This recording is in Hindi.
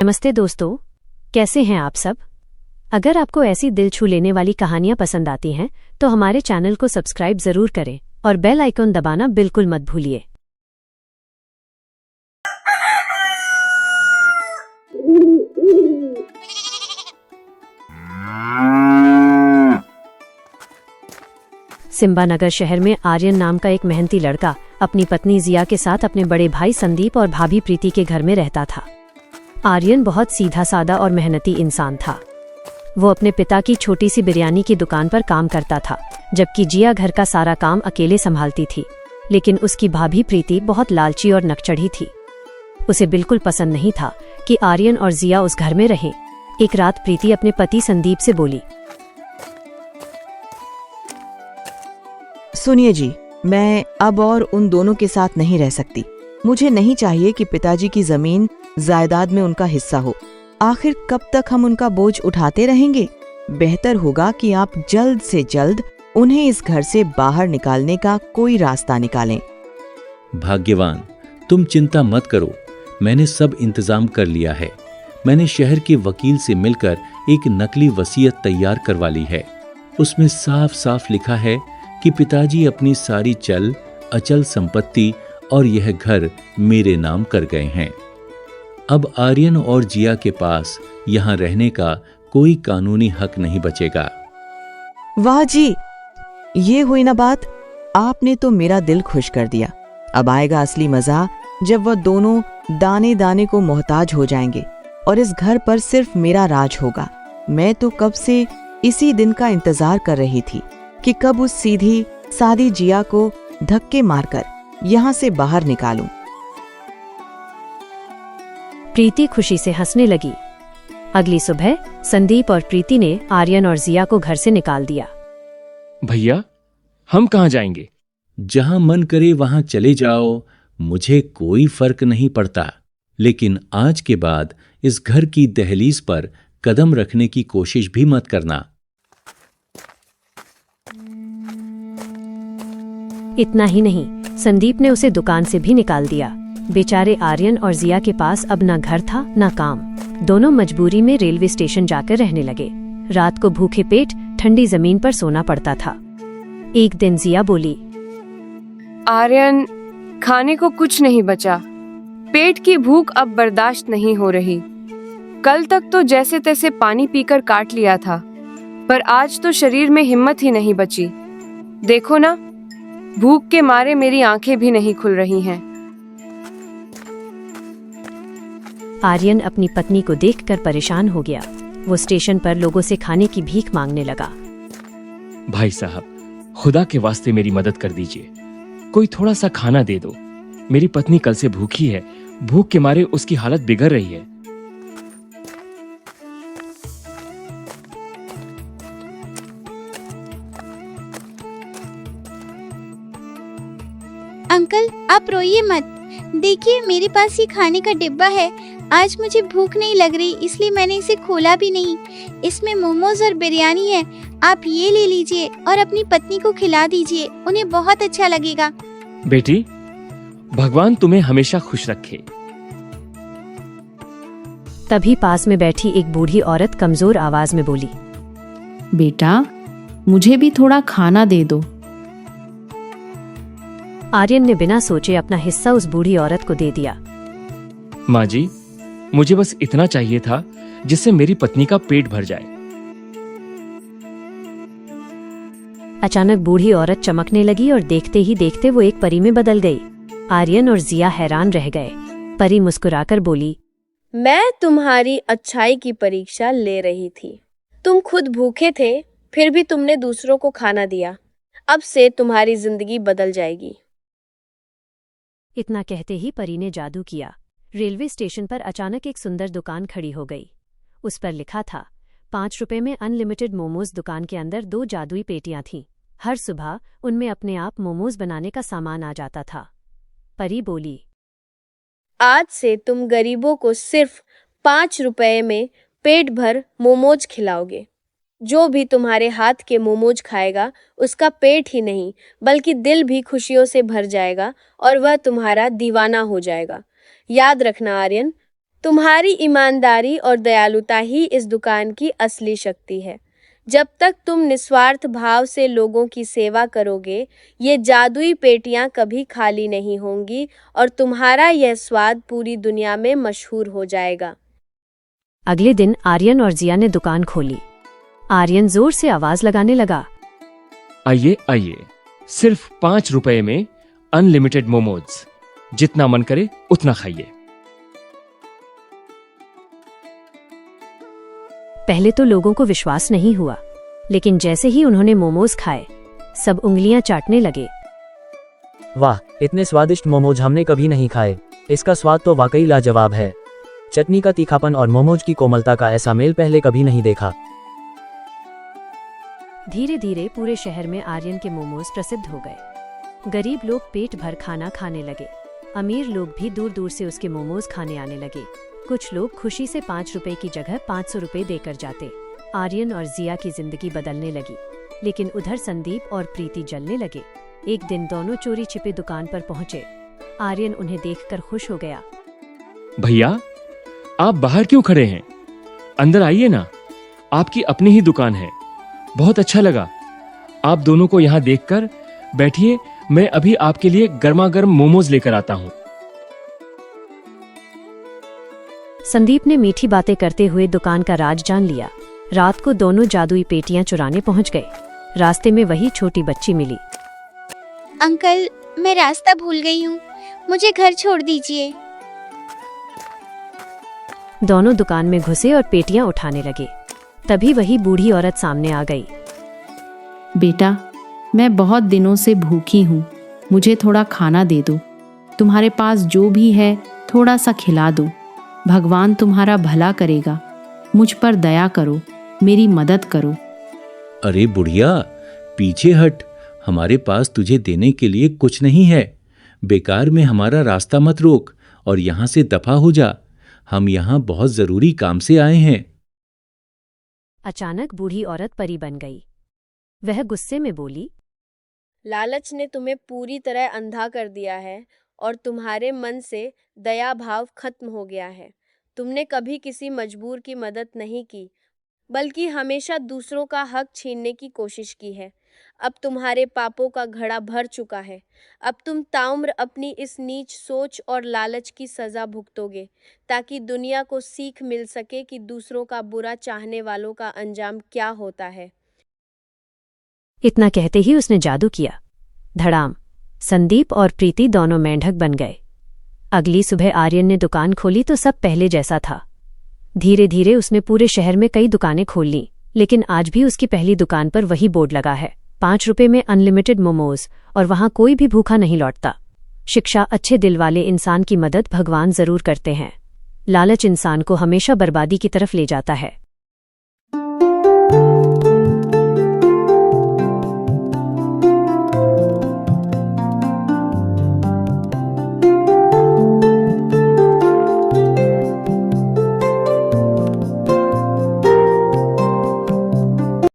नमस्ते दोस्तों, कैसे हैं आप सब। अगर आपको ऐसी दिल छू लेने वाली कहानियां पसंद आती हैं तो हमारे चैनल को सब्सक्राइब जरूर करें और बेल आइकन दबाना बिल्कुल मत भूलिए। सिम्बानगर शहर में आर्यन नाम का एक मेहनती लड़का अपनी पत्नी जिया के साथ अपने बड़े भाई संदीप और भाभी प्रीति के घर में रहता था। आर्यन बहुत सीधा सादा और मेहनती इंसान था। वो अपने पिता की छोटी सी बिरयानी की दुकान पर काम करता था, जबकि जिया घर का सारा काम अकेले संभालती थी। लेकिन उसकी भाभी प्रीति बहुत लालची और नकचढ़ी थी। उसे बिल्कुल पसंद नहीं था कि आर्यन और जिया उस घर में रहें। एक रात प्रीति अपने पति संदीप से बोली, सुनिए जी, मैं अब और उन दोनों के साथ नहीं रह सकती। मुझे नहीं चाहिए कि पिताजी की जमीन जायदाद में उनका हिस्सा हो। आखिर कब तक हम उनका बोझ उठाते रहेंगे। बेहतर होगा कि आप जल्द से जल्द उन्हें इस घर से बाहर निकालने का कोई रास्ता निकालें। भाग्यवान, तुम चिंता मत करो, मैंने सब इंतजाम कर लिया है। मैंने शहर के वकील से मिलकर एक नकली वसीयत तैयार करवा ली है। उसमें साफ साफ लिखा है कि पिताजी अपनी सारी चल अचल संपत्ति और यह घर मेरे नाम कर गए हैं। अब आर्यन और जिया के पास यहाँ रहने का कोई कानूनी हक नहीं बचेगा। वाह जी, ये हुई ना बात। आपने तो मेरा दिल खुश कर दिया। अब आएगा असली मजा, जब वह दोनों दाने दाने को मोहताज हो जाएंगे और इस घर पर सिर्फ मेरा राज होगा। मैं तो कब से इसी दिन का इंतजार कर रही थी कि कब उस सीधी सादी जिया को धक्के मारकर यहाँ से बाहर निकालूं। प्रीति खुशी से हंसने लगी। अगली सुबह संदीप और प्रीति ने आर्यन और जिया को घर से निकाल दिया। भैया, हम कहाँ जाएंगे? जहां मन करे वहां चले जाओ, मुझे कोई फर्क नहीं पड़ता। लेकिन आज के बाद इस घर की दहलीज पर कदम रखने की कोशिश भी मत करना। इतना ही नहीं, संदीप ने उसे दुकान से भी निकाल दिया। बेचारे आर्यन और जिया के पास अब ना घर था ना काम। दोनों मजबूरी में रेलवे स्टेशन जाकर रहने लगे। रात को भूखे पेट ठंडी जमीन पर सोना पड़ता था। एक दिन जिया बोली, आर्यन, खाने को कुछ नहीं बचा। पेट की भूख अब बर्दाश्त नहीं हो रही। कल तक तो जैसे तैसे पानी पीकर काट लिया था, पर आज तो शरीर में हिम्मत ही नहीं बची। देखो ना, भूख के मारे मेरी आंखें भी नहीं खुल रही हैं। आर्यन अपनी पत्नी को देखकर परेशान हो गया। वो स्टेशन पर लोगों से खाने की भीख मांगने लगा। भाई साहब, खुदा के वास्ते मेरी मदद कर दीजिए। कोई थोड़ा सा खाना दे दो। मेरी पत्नी कल से भूखी है। भूख के मारे उसकी हालत बिगड़ रही है। अंकल, आप रोइए मत। देखिए, मेरे पास ये खाने का डिब्बा है। आज मुझे भूख नहीं लग रही, इसलिए मैंने इसे खोला भी नहीं। इसमें मोमोज और बिरयानी है। आप ये ले लीजिए और अपनी पत्नी को खिला दीजिए, उन्हें बहुत अच्छा लगेगा। बेटी, भगवान तुम्हें हमेशा खुश रखे। तभी पास में बैठी एक बूढ़ी औरत कमजोर आवाज में बोली, बेटा, मुझे भी थोड़ा खाना दे दो। आर्यन ने बिना सोचे अपना हिस्सा उस बूढ़ी औरत को दे दिया। माँ जी, मुझे बस इतना चाहिए था जिससे मेरी पत्नी का पेट भर जाए। अचानक बूढ़ी औरत चमकने लगी और देखते ही देखते वो एक परी में बदल गई। आर्यन और जिया हैरान रह गए। परी मुस्कुराकर बोली, मैं तुम्हारी अच्छाई की परीक्षा ले रही थी। तुम खुद भूखे थे, फिर भी तुमने दूसरों को खाना दिया। अब से तुम्हारी जिंदगी बदल जाएगी। इतना कहते ही परी ने जादू किया। रेलवे स्टेशन पर अचानक एक सुंदर दुकान खड़ी हो गई। उस पर लिखा था, 5 रुपए में अनलिमिटेड मोमोज। दुकान के अंदर 2 जादुई पेटियां थीं। हर सुबह उनमें अपने आप मोमोज बनाने का सामान आ जाता था। परी बोली, आज से तुम गरीबों को सिर्फ 5 रुपए में पेट भर मोमोज खिलाओगे। जो भी तुम्हारे हाथ के मोमोज खाएगा उसका पेट ही नहीं बल्कि दिल भी खुशियों से भर जाएगा और वह तुम्हारा दीवाना हो जाएगा। याद रखना आर्यन, तुम्हारी ईमानदारी और दयालुता ही इस दुकान की असली शक्ति है। जब तक तुम निस्वार्थ भाव से लोगों की सेवा करोगे, ये जादुई पेटियां कभी खाली नहीं होंगी और तुम्हारा यह स्वाद पूरी दुनिया में मशहूर हो जाएगा। अगले दिन आर्यन और जिया ने दुकान खोली। आर्यन जोर से आवाज लगाने लगा, आइए आइए, सिर्फ 5 रुपए में अनलिमिटेड मोमोज, जितना मन करे उतना खाइए। पहले तो लोगों को विश्वास नहीं हुआ, लेकिन जैसे ही उन्होंने मोमोज खाए, सब उंगलियां चाटने लगे। वाह, इतने स्वादिष्ट मोमोज हमने कभी नहीं खाए। इसका स्वाद तो वाकई लाजवाब है। चटनी का तीखापन और मोमोज की कोमलता का ऐसा मेल पहले कभी नहीं देखा। धीरे धीरे पूरे शहर में आर्यन के मोमोज प्रसिद्ध हो गए। गरीब लोग पेट भर खाना खाने लगे। अमीर लोग भी दूर दूर से उसके मोमोज खाने आने लगे। कुछ लोग खुशी से 5 रुपए की जगह 500 रुपए देकर जाते। आर्यन और जिया की जिंदगी बदलने लगी, लेकिन उधर संदीप और प्रीति जलने लगे। एक दिन दोनों चोरी छिपे दुकान पर पहुंचे। आर्यन उन्हें देखकर खुश हो गया। भैया, आप बाहर क्यों खड़े हैं? अंदर आइए ना, आपकी अपनी ही दुकान है। बहुत अच्छा लगा आप दोनों को यहाँ देखकर। बैठिए, मैं अभी आपके लिए गर्मा गर्म मोमोज लेकर आता हूँ। संदीप ने मीठी बातें करते हुए दुकान का राज जान लिया। रात को दोनों जादुई पेटियां चुराने पहुंच गए। रास्ते में वही छोटी बच्ची मिली। अंकल, मैं रास्ता भूल गई हूँ, मुझे घर छोड़ दीजिए। दोनों दुकान में घुसे और पेटियां उठाने लगे। तभी वही बूढ़ी औरत सामने आ गई। बेटा, मैं बहुत दिनों से भूखी हूँ, मुझे थोड़ा खाना दे दो। तुम्हारे पास जो भी है थोड़ा सा खिला दो। भगवान तुम्हारा भला करेगा। मुझ पर दया करो, मेरी मदद करो। अरे बुढ़िया, पीछे हट, हमारे पास तुझे देने के लिए कुछ नहीं है। बेकार में हमारा रास्ता मत रोक और यहाँ से दफा हो जा। हम यहाँ बहुत जरूरी काम से आए हैं। अचानक बूढ़ी औरत परी बन गई। वह गुस्से में बोली, लालच ने तुम्हें पूरी तरह अंधा कर दिया है और तुम्हारे मन से दया भाव खत्म हो गया है। तुमने कभी किसी मजबूर की मदद नहीं की, बल्कि हमेशा दूसरों का हक छीनने की कोशिश की है। अब तुम्हारे पापों का घड़ा भर चुका है। अब तुम ताउम्र अपनी इस नीच सोच और लालच की सजा भुगतोगे, ताकि दुनिया को सीख मिल सके कि दूसरों का बुरा चाहने वालों का अंजाम क्या होता है। इतना कहते ही उसने जादू किया। धड़ाम, संदीप और प्रीति दोनों मेंढक बन गए। अगली सुबह आर्यन ने दुकान खोली तो सब पहले जैसा था। धीरे धीरे उसने पूरे शहर में कई दुकानें खोल लीं, लेकिन आज भी उसकी पहली दुकान पर वही बोर्ड लगा है, 5 रुपए में अनलिमिटेड मोमोज, और वहां कोई भी भूखा नहीं लौटता। शिक्षा, अच्छे दिल वाले इंसान की मदद भगवान जरूर करते हैं। लालच इंसान को हमेशा बर्बादी की तरफ ले जाता है।